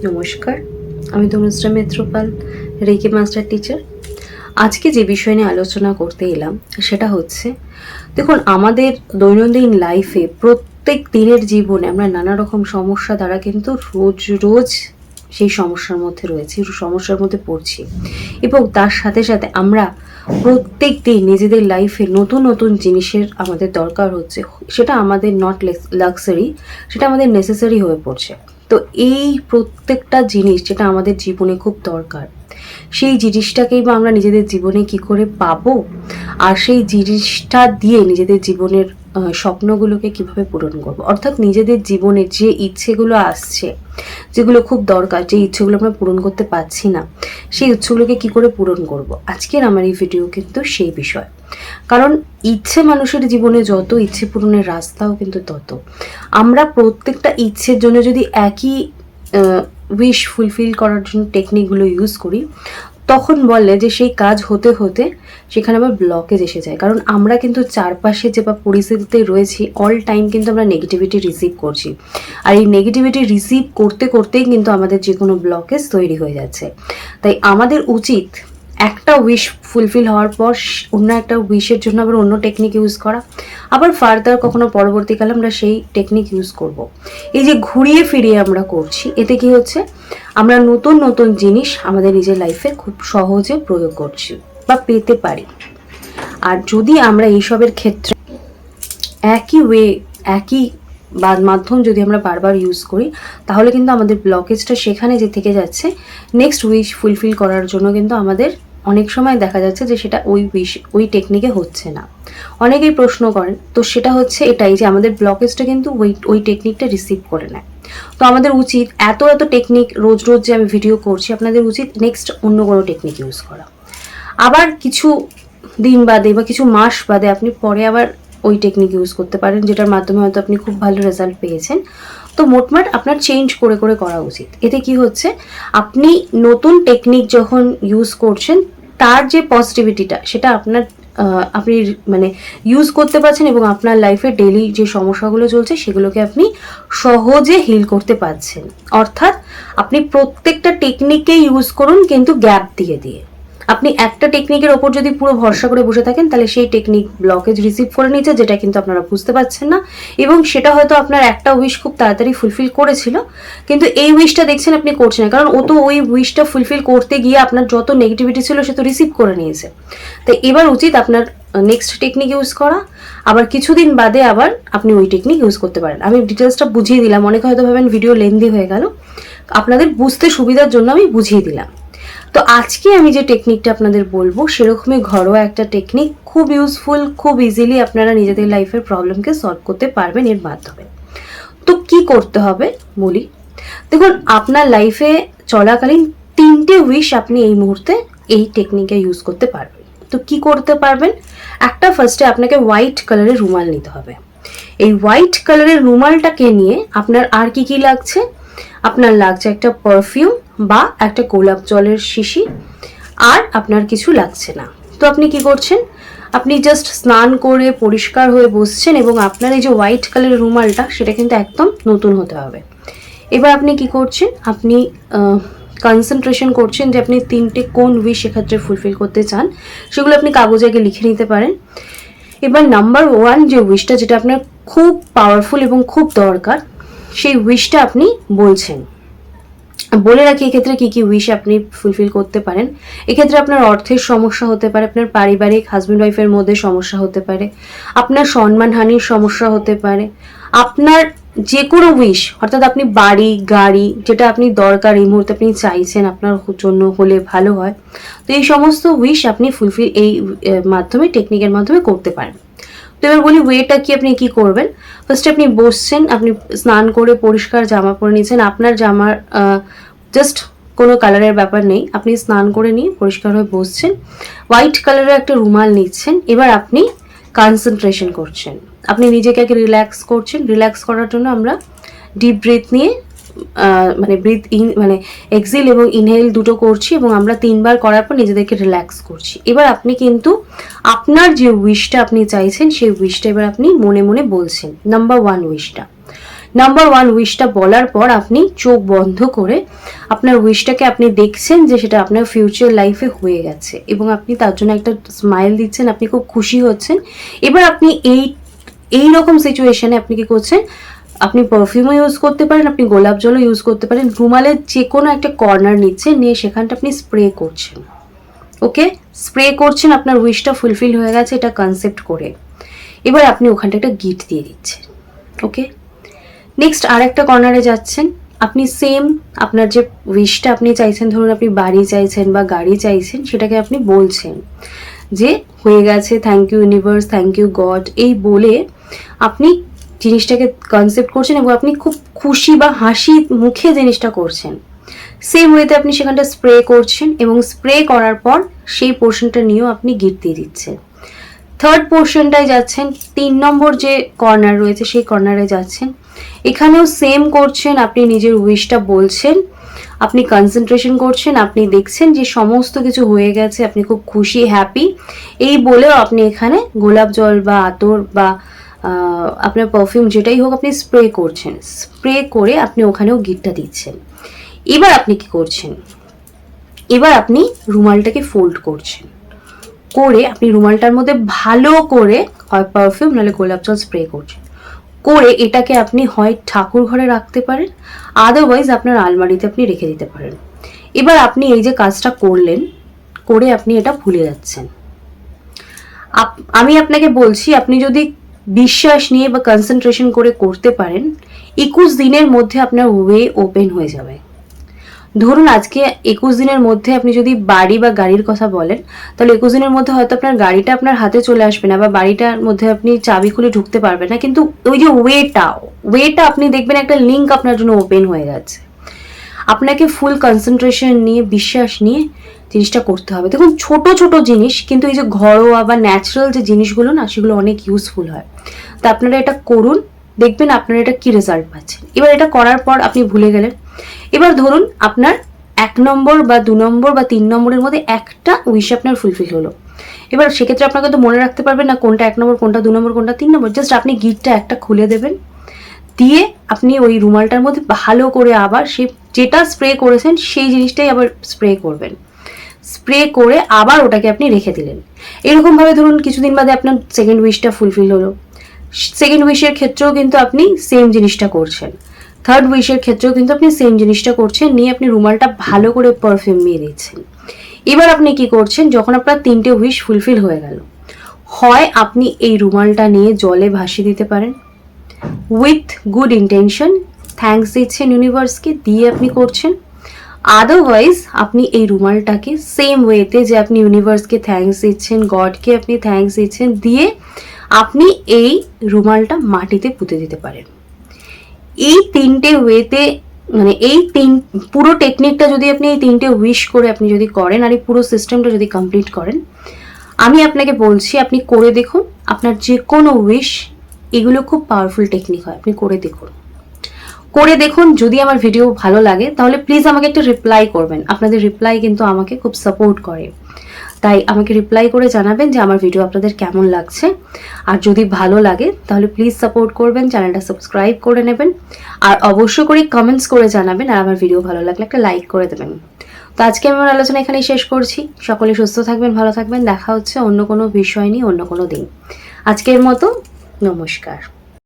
নমস্কার, আমি Tanushree Mitrapal, reiki master teacher. আজকে যে বিষয় নিয়ে আলোচনা করতে এলাম সেটা হচ্ছে, দেখুন, আমাদের দৈনন্দিন লাইফে প্রত্যেক দিনের জীবনে আমরা নানা রকম সমস্যা দ্বারা কিন্তু রোজ রোজ সেই সমস্যার মধ্যে রয়েছি, সমস্যার মধ্যে পড়ছি, এবং তার সাথে সাথে আমরা প্রত্যেক দিন নিজেদের লাইফে নতুন নতুন জিনিসের আমাদের দরকার হচ্ছে। সেটা আমাদের নট লাক্সারি, সেটা আমাদের নেসেসারি হয়ে পড়ছে। তো এই প্রত্যেকটা জিনিস যেটা আমাদের জীবনে খুব দরকার, সেই জিনিসটাকেই বা আমরা নিজেদের জীবনে কি করে পাবো, আর সেই জিনিসটা দিয়ে নিজেদের জীবনের স্বপ্নগুলোকে কিভাবে পূরণ করব, অর্থাৎ নিজেদের জীবনের যে ইচ্ছেগুলো আসছে, যেগুলো খুব দরকার, যে ইচ্ছেগুলো আমরা পূরণ করতে পারছি না, সেই ইচ্ছেগুলোকে কি করে পূরণ করব। আজকের আমার এই ভিডিও কিন্তু সেই বিষয়। কারণ ইচ্ছে মানুষের জীবনে যত, ইচ্ছে পূরণের রাস্তাও কিন্তু তত। আমরা প্রত্যেকটা ইচ্ছের জন্য যদি একই উইশ ফুলফিল করার জন্য টেকনিকগুলো ইউজ করি, তখন বলে যে সেই কাজ হতে হতে সেখানে আবার ব্লকেজ এসে যায়। কারণ আমরা কিন্তু চারপাশে যে বা পরিস্থিতিতে রয়েছি, অল টাইম কিন্তু আমরা নেগেটিভিটি রিসিভ করছি, আর এই নেগেটিভিটি রিসিভ করতে করতেই কিন্তু আমাদের যে কোনো ব্লকেজ তৈরি হয়ে যাচ্ছে। তাই আমাদের উচিত একটা উইশ ফুলফিল হওয়ার পর অন্য একটা উইশের জন্য আবার অন্য টেকনিক ইউজ করা, আবার ফার্দার কখনো পরবর্তীকালে আমরা সেই টেকনিক ইউজ করব। এই যে ঘুরিয়ে ফিরিয়ে আমরা করছি, এতে কি হচ্ছে, আমরা নতুন নতুন জিনিস আমাদের নিজের লাইফে খুব সহজে প্রয়োগ করছি বা পেতে পারি। আর যদি আমরা এইসবের ক্ষেত্রে একই একই মাধ্যম যদি আমরা বারবার ইউজ করি, তাহলে কিন্তু আমাদের ব্লকেজটা সেখানে যে থেকে যাচ্ছে, নেক্সট উইশ ফুলফিল করার জন্য কিন্তু আমাদের অনেক সময় দেখা যাচ্ছে যে সেটা ওই টেকনিকে হচ্ছে না। অনেকেই প্রশ্ন করেন, তো সেটা হচ্ছে এটাই যে আমাদের ব্লকেজটা কিন্তু ওই টেকনিকটা রিসিভ করে নেয়। তো আমাদের উচিত এত টেকনিক রোজ রোজ যে আমি ভিডিও করছি, আপনাদের উচিত নেক্সট অন্য কোনো টেকনিক ইউজ করা। আবার কিছু দিন বাদে বা কিছু মাস বাদে আপনি পরে আবার ওই টেকনিক ইউজ করতে পারেন, যেটার মাধ্যমে হয়তো আপনি খুব ভালো রেজাল্ট পেয়েছেন। তো মোটমাট আপনার চেঞ্জ করে করে করা উচিত। এতে কি হচ্ছে, আপনি নতুন টেকনিক যখন ইউজ করছেন, তার যে পজিটিভিটিটা সেটা আপনি মানে ইউজ করতে পারছেন, এবং আপনার লাইফে ডেইলি যে সমস্যাগুলো চলছে সেগুলোকে আপনি সহজে হিল করতে পারছেন। অর্থাৎ আপনি প্রত্যেকটা টেকনিককে ইউজ করুন, কিন্তু গ্যাপ দিয়ে দিয়ে। আপনি একটা টেকনিকের ওপর যদি পুরো ভরসা করে বসে থাকেন, তাহলে সেই টেকনিক ব্লকেজ রিসিভ করে নিচ্ছে, যেটা কিন্তু আপনারা বুঝতে পারছেন না, এবং সেটা হয়তো আপনার একটা উইশ খুব তাড়াতাড়ি ফুলফিল করেছিল, কিন্তু এই উইশটা দেখছেন আপনি করছেন না, কারণ ও তো ওই উইশটা ফুলফিল করতে গিয়ে আপনার যত নেগেটিভিটি ছিল সে তো রিসিভ করে নিয়েছে। তো এবার উচিত আপনার নেক্সট টেকনিক ইউজ করা, আবার কিছুদিন বাদে আবার আপনি ওই টেকনিক ইউজ করতে পারেন। আমি ডিটেলসটা বুঝিয়ে দিলাম, অনেকে হয়তো ভাবেন ভিডিও লেন্দি হয়ে গেল, আপনাদের বুঝতে সুবিধার জন্য আমি বুঝিয়ে দিলাম। তো আজকে আমি যে টেকনিকটা আপনাদের বলবো, সেরকমই ঘরোয়া একটা টেকনিক, খুব ইউজফুল, খুব ইজিলি আপনারা নিজেদের লাইফের প্রবলেমকে সলভ করতে পারবেন এর মাধ্যমে। তো কি করতে হবে বলি। দেখুন, আপনার লাইফে চলাকালীন 3টে উইশ আপনি এই মুহূর্তে এই টেকনিকে ইউজ করতে পারবেন। তো কি করতে পারবেন, একটা ফার্স্টে আপনাকে হোয়াইট কালারের রুমাল নিতে হবে। এই হোয়াইট কালারের রুমালটাকে নিয়ে আপনার আর কি কি লাগছে, আপনার লাগছে একটা পারফিউম বা একটা গোলাপ জলের শিশি, আর আপনার কিছু লাগছে না। তো আপনি কি করছেন, আপনি জাস্ট স্নান করে পরিষ্কার হয়ে বসছেন, এবং আপনার এই যে হোয়াইট কালারের রুমালটা সেটা কিন্তু একদম নতুন হতে হবে। এবার আপনি কি করছেন, আপনি কনসেন্ট্রেশন করছেন যে আপনি 3টে কোন উইশ সেক্ষেত্রে ফুলফিল করতে চান, সেগুলো আপনি কাগজে আগে লিখে নিতে পারেন। এবার নাম্বার 1 যে উইশটা, যেটা আপনার খুব পাওয়ারফুল এবং খুব দরকার, সেই উইশটা আপনি বলছেন। বলে রাখি এক্ষেত্রে কি কি উইশ আপনি ফুলফিল করতে পারেন। এক্ষেত্রে আপনার অর্থের সমস্যা হতে পারে, আপনার পারিবারিক হাজব্যান্ড ওয়াইফের মধ্যে সমস্যা হতে পারে, আপনার সম্মানহানির সমস্যা হতে পারে, আপনার যে কোনো উইশ, অর্থাৎ আপনি বাড়ি গাড়ি যেটা আপনি দরকার এই মুহূর্তে আপনি চাইছেন আপনার জন্য হলে ভালো হয়, তো এই সমস্ত উইশ আপনি ফুলফিল এই মাধ্যমে, টেকনিকের মাধ্যমে করতে পারেন। তো এবার বলি ওয়েটা কি, আপনি কি করবেন। ফার্স্টে আপনি বসছেন, আপনি স্নান করে পরিষ্কার জামা পরে নিয়েছেন, আপনার জামার জাস্ট কোনো কালারের ব্যাপার নেই, আপনি স্নান করে নিয়ে পরিষ্কার হয়ে বসছেন, হোয়াইট কালারের একটা রুমাল নিচ্ছেন। এবার আপনি কনসেন্ট্রেশন করছেন, আপনি নিজেকে আগে রিল্যাক্স করছেন। রিল্যাক্স করার জন্য আমরা ডিপ ব্রিথ নিয়ে মানে ব্রিথ ইন মানে এক্সহেল এবং ইনহেল দুটো করছি, এবং আমরা 3বার করার পর নিজেদেরকে রিল্যাক্স করছি। এবার আপনি কিন্তু আপনার যে উইশটা আপনি চাইছেন সেই উইশটা এবার আপনি মনে মনে বলছেন, নাম্বার 1 উইশটা। নাম্বার 1 উইশটা বলার পর আপনি চোখ বন্ধ করে আপনার উইশটাকে আপনি দেখছেন যে সেটা আপনার ফিউচার লাইফে হয়ে গেছে এবং আপনি তার জন্য একটা স্মাইল দিচ্ছেন, আপনি খুব খুশি হচ্ছেন। এবার আপনি এই রকম সিচুয়েশনে আপনি কি করছেন, আপনি পারফিউমও ইউজ করতে পারেন, আপনি গোলাপ জলও ইউজ করতে পারেন। রুমালের যে কোনো একটা কর্নার নিচ্ছেন, নিয়ে সেখানটা আপনি স্প্রে করছেন। ওকে, স্প্রে করছেন, আপনার উইশটা ফুলফিল হয়ে গেছে এটা কনসেপ্ট করে। এবার আপনি ওখানটা একটা গিট দিয়ে দিচ্ছেন। ওকে, নেক্সট আর একটা কর্নারে যাচ্ছেন, আপনি সেম আপনার যে উইশটা আপনি চাইছেন, ধরুন আপনি বাড়ি চাইছেন বা গাড়ি চাইছেন, সেটাকে আপনি বলছেন যে হয়ে গেছে, thank you universe, thank you god, এই বলে আপনি জিনিসটাকে কনসেপ্ট করছেন এবং আপনি খুব খুশি বা হাসি মুখে জিনিসটা করছেন। সেম ওয়েতে আপনি সেখানটা স্প্রে করছেন এবং স্প্রে করার পর সেই পোর্শনটা নিয়েও আপনি গিট দিয়ে দিচ্ছেন। থার্ড পোর্শনটায় যাচ্ছেন, 3 নম্বর যে কর্নার রয়েছে সেই কর্নারে যাচ্ছেন, এখানেও সেম করছেন, আপনি নিজের উইশটা বলছেন, আপনি কনসেন্ট্রেশন করছেন, আপনি দেখছেন যে সমস্ত কিছু হয়ে গেছে, আপনি খুব খুশি হ্যাপি, এই বলেও আপনি এখানে গোলাপ জল বা আতর বা আপনার পারফিউম যেটাই হোক আপনি স্প্রে করছেন। স্প্রে করে আপনি ওখানেও গিটটা দিচ্ছেন। এবার আপনি কি করছেন, এবার আপনি রুমালটাকে ফোল্ড করছেন, করে আপনি রুমালটার মধ্যে ভালো করে হয় পারফিউম নাহলে গোলাপ জল স্প্রে করছেন, করে এটাকে আপনি হয় ঠাকুর ঘরে রাখতে পারেন, আদারওয়াইজ আপনার আলমারিতে আপনি রেখে দিতে পারেন। এবার আপনি এই যে কাজটা করলেন, করে আপনি এটা ভুলে যাচ্ছেন। আমি আপনাকে বলছি, আপনি যদি বিশ্বাস নিয়ে বা কনসেন্ট্রেশন করে করতে পারেন, 21 দিনের মধ্যে আপনার ওয়ে ওপেন হয়ে যাবে। ধরুন আজকে 21 দিনের মধ্যে আপনি যদি বাড়ি বা গাড়ির কথা বলেন, তাহলে 21 দিনের মধ্যে হয়তো আপনার গাড়িটা আপনার হাতে চলে আসবে না বা বাড়িটার মধ্যে আপনি চাবি খুলে ঢুকতে পারবেন না, কিন্তু ওই যে ওয়েটা আপনি দেখবেন একটা লিঙ্ক আপনার জন্য ওপেন হয়ে যাচ্ছে। আপনাকে ফুল কনসেন্ট্রেশন নিয়ে, বিশ্বাস নিয়ে জিনিসটা করতে হবে। দেখুন ছোট ছোট জিনিস, কিন্তু এই যে ঘরোয়া বা ন্যাচারাল যে জিনিসগুলো না, সেগুলো অনেক ইউজফুল হয়। তা আপনারা এটা করুন, দেখবেন আপনারা এটা কি রেজাল্ট পাচ্ছেন। এবার এটা করার পর আপনি ভুলে গেলেন, এবার ধরুন আপনার 1 নম্বর বা 2 নম্বর বা 3 নম্বরের মধ্যে একটা উইশ আপনার ফুলফিল হলো। এবার সেক্ষেত্রে আপনাকে তো মনে রাখতে পারবেন না কোনটা 1 নম্বর, কোনটা 2 নম্বর, কোনটা 3 নম্বর। জাস্ট আপনি গিটটা একটা খুলে দেবেন, দিয়ে আপনি ওই রুমালটার মধ্যে ভালো করে আবার সেই যেটা স্প্রে করেছেন সেই জিনিসটাই আবার স্প্রে করবেন। স্প্রে করে আবার ওটাকে আপনি রেখে দিলেন। এরকমভাবে ধরুন কিছুদিন বাদে আপনার সেকেন্ড উইশটা ফুলফিল হলো, সেকেন্ড উইশের ক্ষেত্রেও কিন্তু আপনি সেম জিনিসটা করছেন, থার্ড উইশের ক্ষেত্রেও কিন্তু আপনি সেম জিনিসটা করছেন, নিয়ে আপনি রুমালটা ভালো করে পারফিউম নিয়ে দিচ্ছেন। এবার আপনি কি করছেন, যখন আপনার 3টে উইশ ফুলফিল হয়ে গেল, হয় আপনি এই রুমালটা নিয়ে জলে ভাসিয়ে দিতে পারেন উইথ গুড ইন্টেনশন, থ্যাঙ্কস দিচ্ছেন ইউনিভার্সকে, দিয়ে আপনি করছেন। আদারওয়াইজ আপনি এই রুমালটাকে সেম ওয়েতে যে আপনি ইউনিভার্সকে থ্যাঙ্কস দিচ্ছেন, গডকে আপনি থ্যাঙ্কস দিচ্ছেন, দিয়ে আপনি এই রুমালটা মাটিতে পুঁতে দিতে পারেন। এই 3টে ওয়েতে, মানে পুরো টেকনিকটা যদি আপনি এই 3টে উইশ করে আপনি যদি করেন, আর এই পুরো সিস্টেমটা যদি কমপ্লিট করেন, আমি আপনাকে বলছি আপনি করে দেখুন, আপনার যে কোনো উইশ, এগুলো খুব পাওয়ারফুল টেকনিক হয়, আপনি করে দেখুন। যদি আমার ভিডিও ভালো লাগে তাহলে প্লিজ আমাকে একটা রিপ্লাই করবেন, আপনাদের রিপ্লাই কিন্তু আমাকে খুব সাপোর্ট করে। তাই আমাকে রিপ্লাই করে জানাবেন যে আমার ভিডিও আপনাদের কেমন লাগছে। আর যদি ভালো লাগে তাহলে প্লিজ সাপোর্ট করবেন, চ্যানেলটা সাবস্ক্রাইব করে নেবেন, আর অবশ্যই করে কমেন্টস করে জানাবেন, আর আমার ভিডিও ভালো লাগলে একটা লাইক করে দেবেন। তো আজকে আমি আমার আলোচনা এখানেই শেষ করছি। সকলে সুস্থ থাকবেন, ভালো থাকবেন, দেখা হচ্ছে অন্য কোনো বিষয় নিয়ে অন্য কোনো দিন। আজকের মতো নমস্কার।